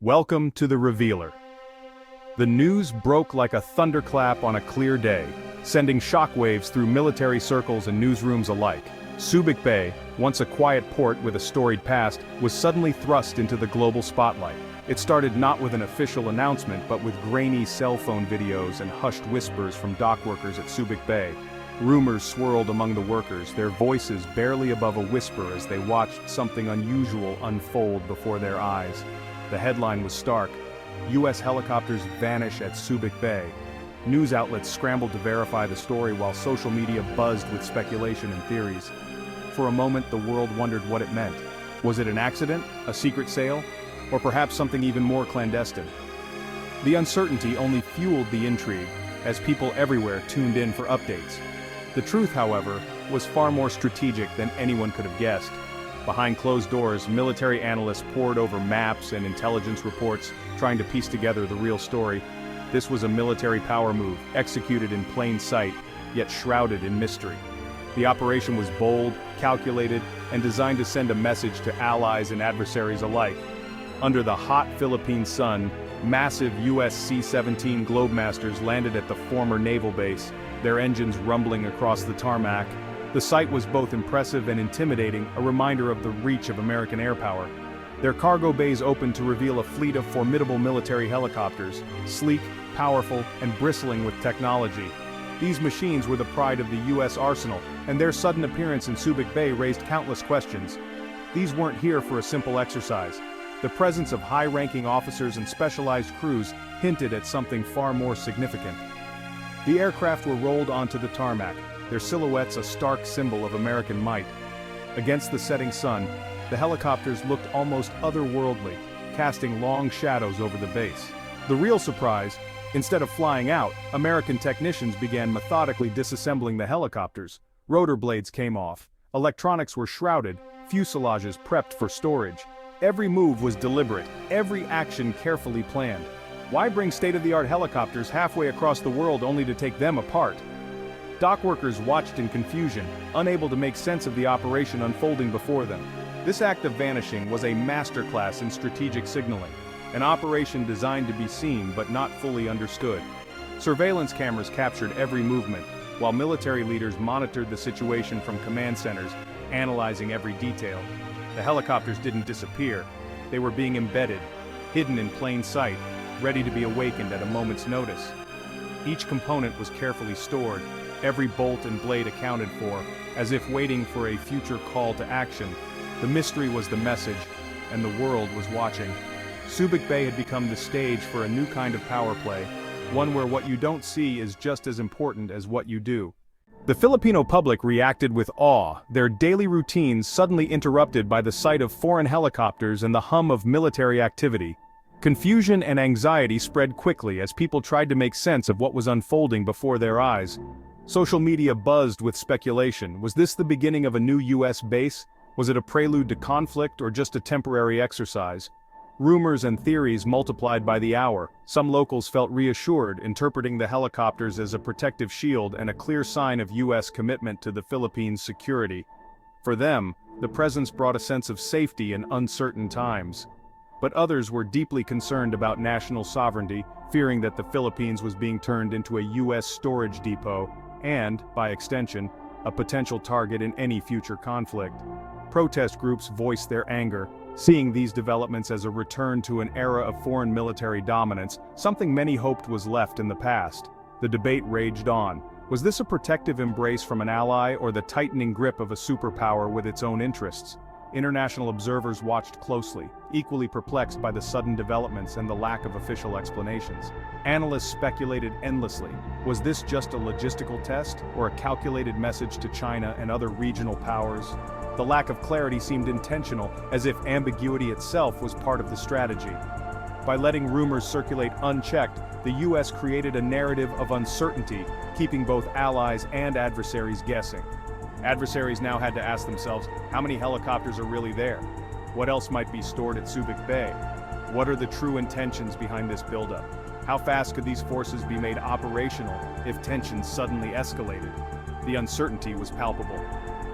Welcome to the Revealer. The news broke like a thunderclap on a clear day, sending shockwaves through military circles and newsrooms alike. Subic Bay, once a quiet port with a storied past, was suddenly thrust into the global spotlight. It started not with an official announcement but with grainy cell phone videos and hushed whispers from dock workers at Subic Bay. Rumors swirled among the workers, their voices barely above a whisper as they watched something unusual unfold before their eyes. The headline was stark: U.S. helicopters vanish at Subic Bay. News outlets scrambled to verify the story while social media buzzed with speculation and theories. For a moment, the world wondered what it meant. Was it an accident, a secret sale, or perhaps something even more clandestine? The uncertainty only fueled the intrigue, as people everywhere tuned in for updates. The truth, however, was far more strategic than anyone could have guessed. Behind closed doors, military analysts pored over maps and intelligence reports, trying to piece together the real story. This was a military power move, executed in plain sight, yet shrouded in mystery. The operation was bold, calculated, and designed to send a message to allies and adversaries alike. Under the hot Philippine sun, massive US C-17 Globemasters landed at the former naval base, their engines rumbling across the tarmac. The sight was both impressive and intimidating, a reminder of the reach of American air power. Their cargo bays opened to reveal a fleet of formidable military helicopters, sleek, powerful, and bristling with technology. These machines were the pride of the U.S. arsenal, and their sudden appearance in Subic Bay raised countless questions. These weren't here for a simple exercise. The presence of high-ranking officers and specialized crews hinted at something far more significant. The aircraft were rolled onto the tarmac, their silhouettes a stark symbol of American might. Against the setting sun, the helicopters looked almost otherworldly, casting long shadows over the base. The real surprise: instead of flying out, American technicians began methodically disassembling the helicopters. Rotor blades came off, electronics were shrouded, fuselages prepped for storage. Every move was deliberate, every action carefully planned. Why bring state-of-the-art helicopters halfway across the world only to take them apart? Dock workers watched in confusion, unable to make sense of the operation unfolding before them. This act of vanishing was a masterclass in strategic signaling, an operation designed to be seen but not fully understood. Surveillance cameras captured every movement, while military leaders monitored the situation from command centers, analyzing every detail. The helicopters didn't disappear. They were being embedded, hidden in plain sight, ready to be awakened at a moment's notice. Each component was carefully stored, every bolt and blade accounted for, as if waiting for a future call to action. The mystery was the message, and the world was watching. Subic Bay had become the stage for a new kind of power play, one where what you don't see is just as important as what you do. The Filipino public reacted with awe, their daily routines suddenly interrupted by the sight of foreign helicopters and the hum of military activity. Confusion and anxiety spread quickly as people tried to make sense of what was unfolding before their eyes. Social media buzzed with speculation. Was this the beginning of a new U.S. base? Was it a prelude to conflict or just a temporary exercise? Rumors and theories multiplied by the hour. Some locals felt reassured, interpreting the helicopters as a protective shield and a clear sign of U.S. commitment to the Philippines' security. For them, the presence brought a sense of safety in uncertain times. But others were deeply concerned about national sovereignty, fearing that the Philippines was being turned into a U.S. storage depot, and, by extension, a potential target in any future conflict. Protest groups voiced their anger, seeing these developments as a return to an era of foreign military dominance, something many hoped was left in the past. The debate raged on. Was this a protective embrace from an ally or the tightening grip of a superpower with its own interests? International observers watched closely, equally perplexed by the sudden developments and the lack of official explanations. Analysts speculated endlessly. Was this just a logistical test, or a calculated message to China and other regional powers? The lack of clarity seemed intentional, as if ambiguity itself was part of the strategy. By letting rumors circulate unchecked, the U.S. created a narrative of uncertainty, keeping both allies and adversaries guessing. Adversaries now had to ask themselves, how many helicopters are really there? What else might be stored at Subic Bay? What are the true intentions behind this buildup? How fast could these forces be made operational if tensions suddenly escalated? The uncertainty was palpable.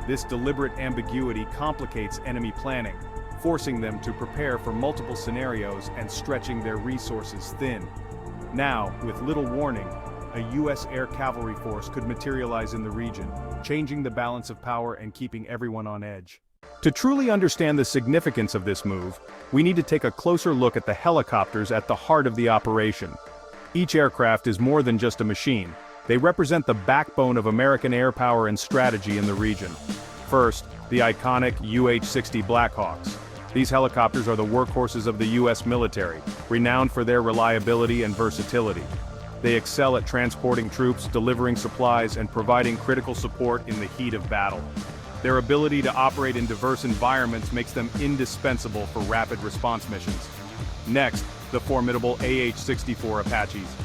This deliberate ambiguity complicates enemy planning. forcing them to prepare for multiple scenarios and stretching their resources thin. Now, with little warning, a U.S. air cavalry force could materialize in the region, changing the balance of power and keeping everyone on edge. To truly understand the significance of this move, we need to take a closer look at the helicopters at the heart of the operation. Each aircraft is more than just a machine. They represent the backbone of American air power and strategy in the region. First, the iconic UH-60 Blackhawks. These helicopters are the workhorses of the U.S. military, renowned for their reliability and versatility. They excel at transporting troops, delivering supplies, and providing critical support in the heat of battle. Their ability to operate in diverse environments makes them indispensable for rapid response missions. Next, the formidable AH-64 Apaches.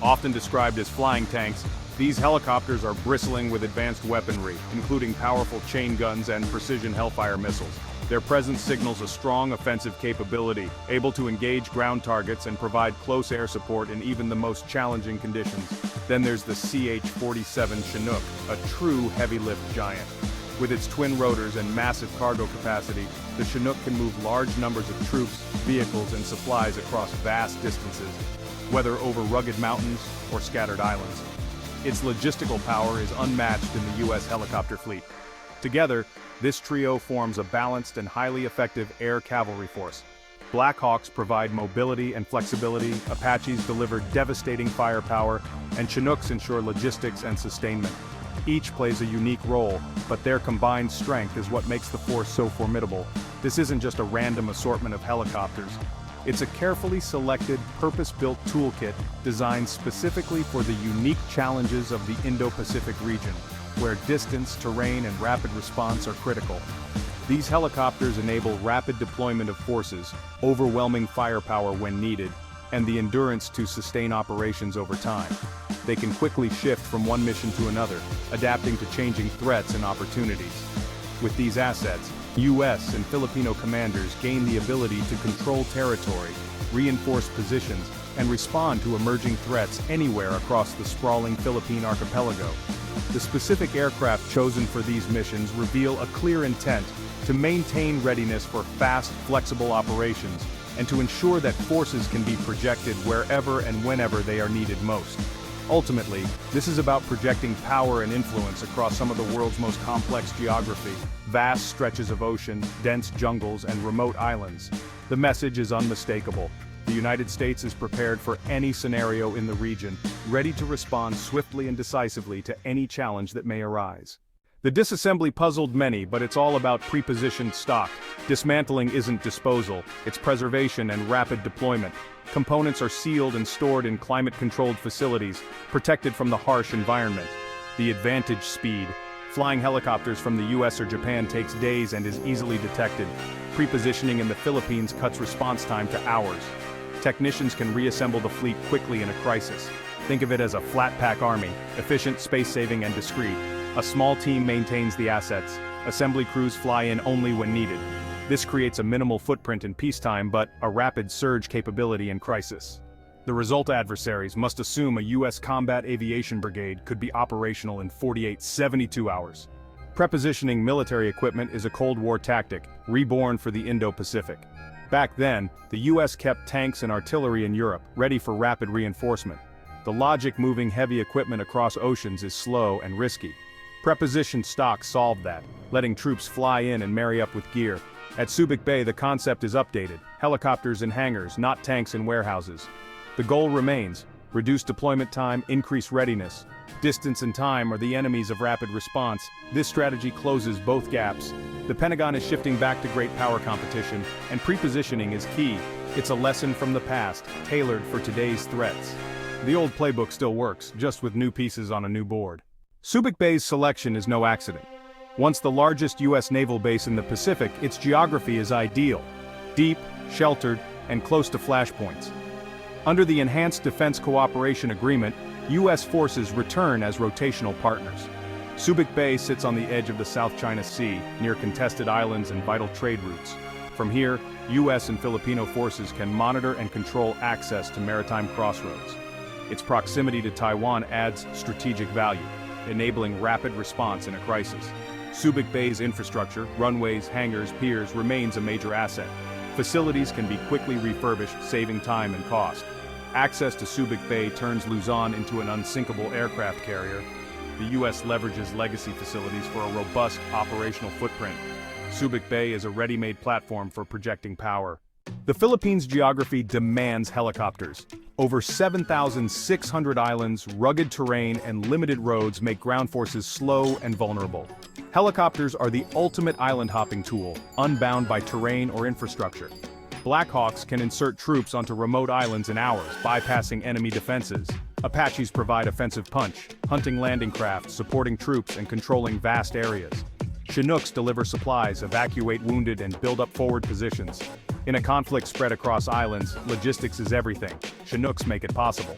Often described as flying tanks, these helicopters are bristling with advanced weaponry, including powerful chain guns and precision Hellfire missiles. Their presence signals a strong offensive capability, able to engage ground targets and provide close air support in even the most challenging conditions. Then there's the CH-47 Chinook, a true heavy-lift giant. With its twin rotors and massive cargo capacity, the Chinook can move large numbers of troops, vehicles, and supplies across vast distances, whether over rugged mountains or scattered islands. Its logistical power is unmatched in the U.S. helicopter fleet. Together, this trio forms a balanced and highly effective air cavalry force. Blackhawks provide mobility and flexibility, Apaches deliver devastating firepower, and Chinooks ensure logistics and sustainment. Each plays a unique role, but their combined strength is what makes the force so formidable. This isn't just a random assortment of helicopters. It's a carefully selected, purpose-built toolkit designed specifically for the unique challenges of the Indo-Pacific region, where distance, terrain, and rapid response are critical. These helicopters enable rapid deployment of forces, overwhelming firepower when needed, and the endurance to sustain operations over time. They can quickly shift from one mission to another, adapting to changing threats and opportunities. With these assets, U.S. and Filipino commanders gain the ability to control territory, reinforce positions, and respond to emerging threats anywhere across the sprawling Philippine archipelago. The specific aircraft chosen for these missions reveal a clear intent to maintain readiness for fast, flexible operations, and to ensure that forces can be projected wherever and whenever they are needed most. Ultimately, this is about projecting power and influence across some of the world's most complex geography, vast stretches of ocean, dense jungles, and remote islands. The message is unmistakable. The United States is prepared for any scenario in the region, ready to respond swiftly and decisively to any challenge that may arise. The disassembly puzzled many, but it's all about pre-positioned stock. Dismantling isn't disposal, it's preservation and rapid deployment. Components are sealed and stored in climate-controlled facilities, protected from the harsh environment. The advantage: speed. Flying helicopters from the US or Japan takes days and is easily detected. Pre-positioning in the Philippines cuts response time to hours. Technicians can reassemble the fleet quickly in a crisis. Think of it as a flat-pack army, efficient, space-saving, and discreet. A small team maintains the assets. Assembly crews fly in only when needed. This creates a minimal footprint in peacetime but a rapid surge capability in crisis. The result: adversaries must assume a U.S. combat aviation brigade could be operational in 72 hours. Prepositioning military equipment is a Cold War tactic, reborn for the Indo-Pacific. Back then, the U.S. kept tanks and artillery in Europe, ready for rapid reinforcement. The logic: moving heavy equipment across oceans is slow and risky. Prepositioned stock solved that, letting troops fly in and marry up with gear. At Subic Bay, the concept is updated: helicopters in hangars, not tanks in warehouses. The goal remains: reduce deployment time, increase readiness. Distance and time are the enemies of rapid response. This strategy closes both gaps. The Pentagon is shifting back to great power competition, and pre-positioning is key. It's a lesson from the past, tailored for today's threats. The old playbook still works, just with new pieces on a new board. Subic Bay's selection is no accident. Once the largest U.S. naval base in the Pacific, its geography is ideal: deep, sheltered, and close to flashpoints. Under the Enhanced Defense Cooperation Agreement, U.S. forces return as rotational partners. Subic Bay sits on the edge of the South China Sea, near contested islands and vital trade routes. From here, U.S. and Filipino forces can monitor and control access to maritime crossroads. Its proximity to Taiwan adds strategic value, enabling rapid response in a crisis. Subic Bay's infrastructure, runways, hangars, piers remains a major asset. Facilities can be quickly refurbished, saving time and cost. Access to Subic Bay turns Luzon into an unsinkable aircraft carrier. The U.S. leverages legacy facilities for a robust operational footprint. Subic Bay is a ready-made platform for projecting power. The Philippines' geography demands helicopters. Over 7,600 islands, rugged terrain, and limited roads make ground forces slow and vulnerable. Helicopters are the ultimate island-hopping tool, unbound by terrain or infrastructure. Blackhawks can insert troops onto remote islands in hours, bypassing enemy defenses. Apaches provide offensive punch, hunting landing craft, supporting troops, and controlling vast areas. Chinooks deliver supplies, evacuate wounded, and build up forward positions. In a conflict spread across islands, logistics is everything. Chinooks make it possible.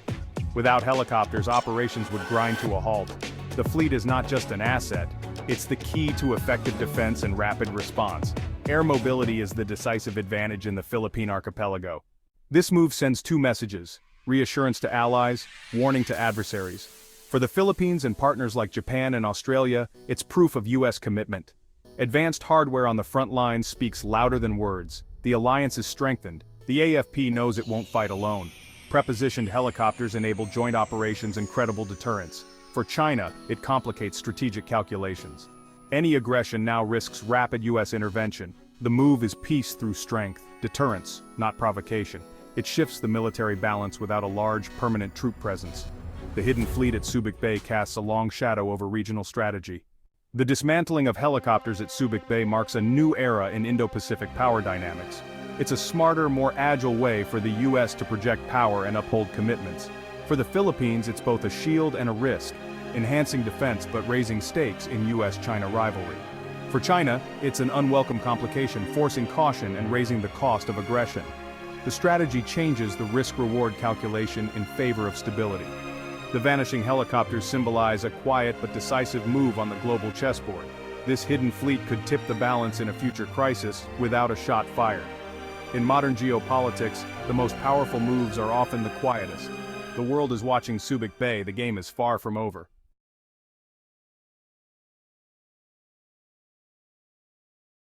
Without helicopters, operations would grind to a halt. The fleet is not just an asset, it's the key to effective defense and rapid response. Air mobility is the decisive advantage in the Philippine archipelago. This move sends two messages: reassurance to allies, warning to adversaries. For the Philippines and partners like Japan and Australia, it's proof of U.S. commitment. Advanced hardware on the front lines speaks louder than words. The alliance is strengthened. The AFP knows it won't fight alone. Prepositioned helicopters enable joint operations and credible deterrence. For China, it complicates strategic calculations. Any aggression now risks rapid U.S. intervention. The move is peace through strength, deterrence, not provocation. It shifts the military balance without a large, permanent troop presence. The hidden fleet at Subic Bay casts a long shadow over regional strategy. The dismantling of helicopters at Subic Bay marks a new era in Indo-Pacific power dynamics. It's a smarter, more agile way for the U.S. to project power and uphold commitments. For the Philippines, it's both a shield and a risk, enhancing defense but raising stakes in U.S.-China rivalry. For China, it's an unwelcome complication, forcing caution and raising the cost of aggression. The strategy changes the risk-reward calculation in favor of stability. The vanishing helicopters symbolize a quiet but decisive move on the global chessboard. This hidden fleet could tip the balance in a future crisis without a shot fired. In modern geopolitics, the most powerful moves are often the quietest. The world is watching Subic Bay, the game is far from over.